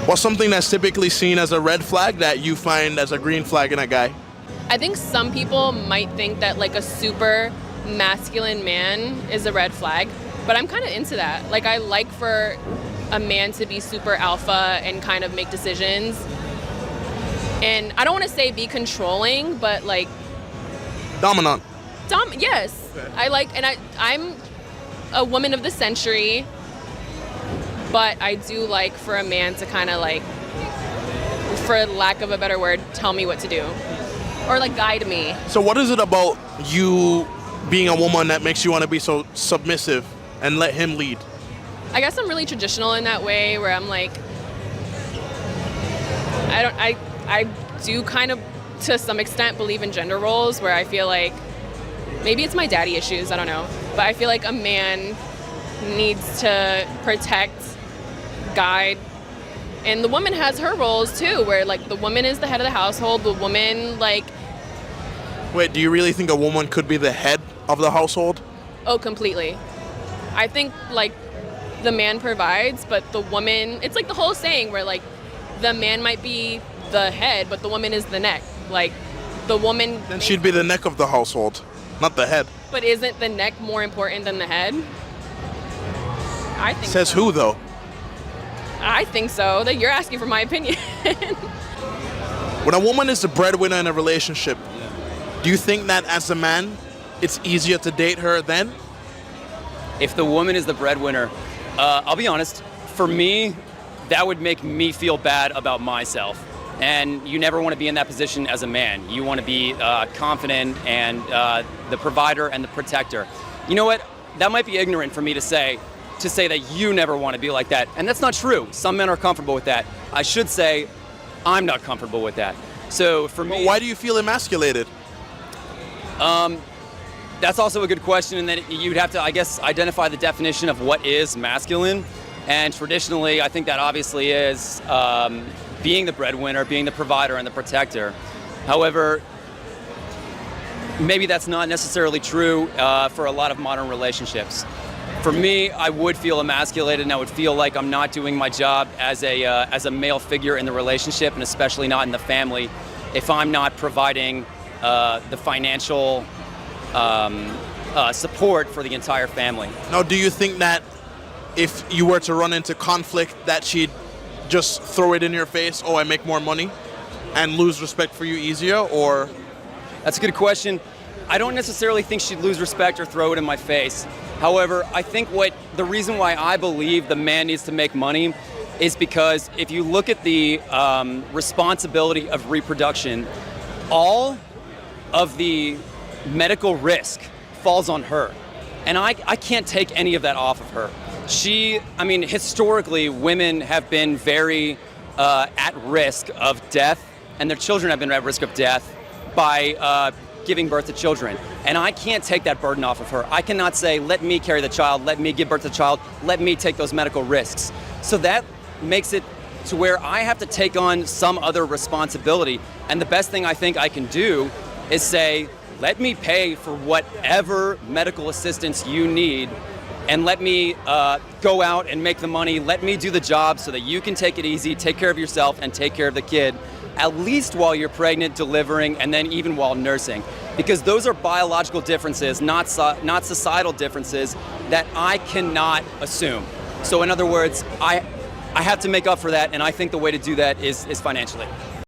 What's something that's typically seen as a red flag that you find as a green flag in a guy? I think some people might think that like a super masculine man is a red flag, but I'm kind of into that. Like, I like for a man to be super alpha and kind of make decisions. And I don't want to say be controlling, but like Dominant. Yes. Okay. I'm a woman of the century, but I do like for a man to kind of like, for lack of a better word, tell me what to do or like guide me. So what is it about you being a woman that makes you want to be so submissive and let him lead? I guess I'm really traditional in that way where I'm like, I do kind of to some extent believe in gender roles where I feel like maybe it's my daddy issues, I don't know, but I feel like a man needs to protect, guide, and the woman has her roles too, where like the woman is the head of the household, the woman like... Wait, do you really think a woman could be the head of the household? Oh, completely. I think like the man provides, but the woman, it's like the whole saying where like the man might be the head, but the woman is the neck. Like the woman... Then she'd be the neck of the household, not the head. But isn't the neck more important than the head? I think Says so. who, though? I think so. That you're asking for my opinion. When a woman is the breadwinner in a relationship, do you think that as a man, it's easier to date her then? If the woman is the breadwinner, I'll be honest, for me, that would make me feel bad about myself. And you never want to be in that position as a man. You want to be confident and the provider and the protector. You know what? That might be ignorant for me to say that you never want to be like that. And that's not true. Some men are comfortable with that. I should say I'm not comfortable with that. So for me... But why do you feel emasculated? That's also a good question, and then you'd have to, I guess, identify the definition of what is masculine. And traditionally, I think that obviously is being the breadwinner, being the provider, and the protector. However, maybe that's not necessarily true for a lot of modern relationships. For me, I would feel emasculated, and I would feel like I'm not doing my job as a male figure in the relationship, and especially not in the family, if I'm not providing the financial support for the entire family. Now, do you think that if you were to run into conflict that she'd just throw it in your face, oh, I make more money, and lose respect for you easier, or? That's a good question. I don't necessarily think she'd lose respect or throw it in my face. However, I think the reason why I believe the man needs to make money is because if you look at the responsibility of reproduction, all of the medical risk falls on her. And I can't take any of that off of her. Historically, women have been very at risk of death, and their children have been at risk of death by giving birth to children. And I can't take that burden off of her. I cannot say, let me carry the child, let me give birth to the child, let me take those medical risks. So that makes it to where I have to take on some other responsibility. And the best thing I think I can do is say, let me pay for whatever medical assistance you need, and let me go out and make the money. Let me do the job so that you can take it easy, take care of yourself, and take care of the kid, at least while you're pregnant, delivering, and then even while nursing. Because those are biological differences, not societal differences that I cannot assume. So in other words, I have to make up for that, and I think the way to do that is financially.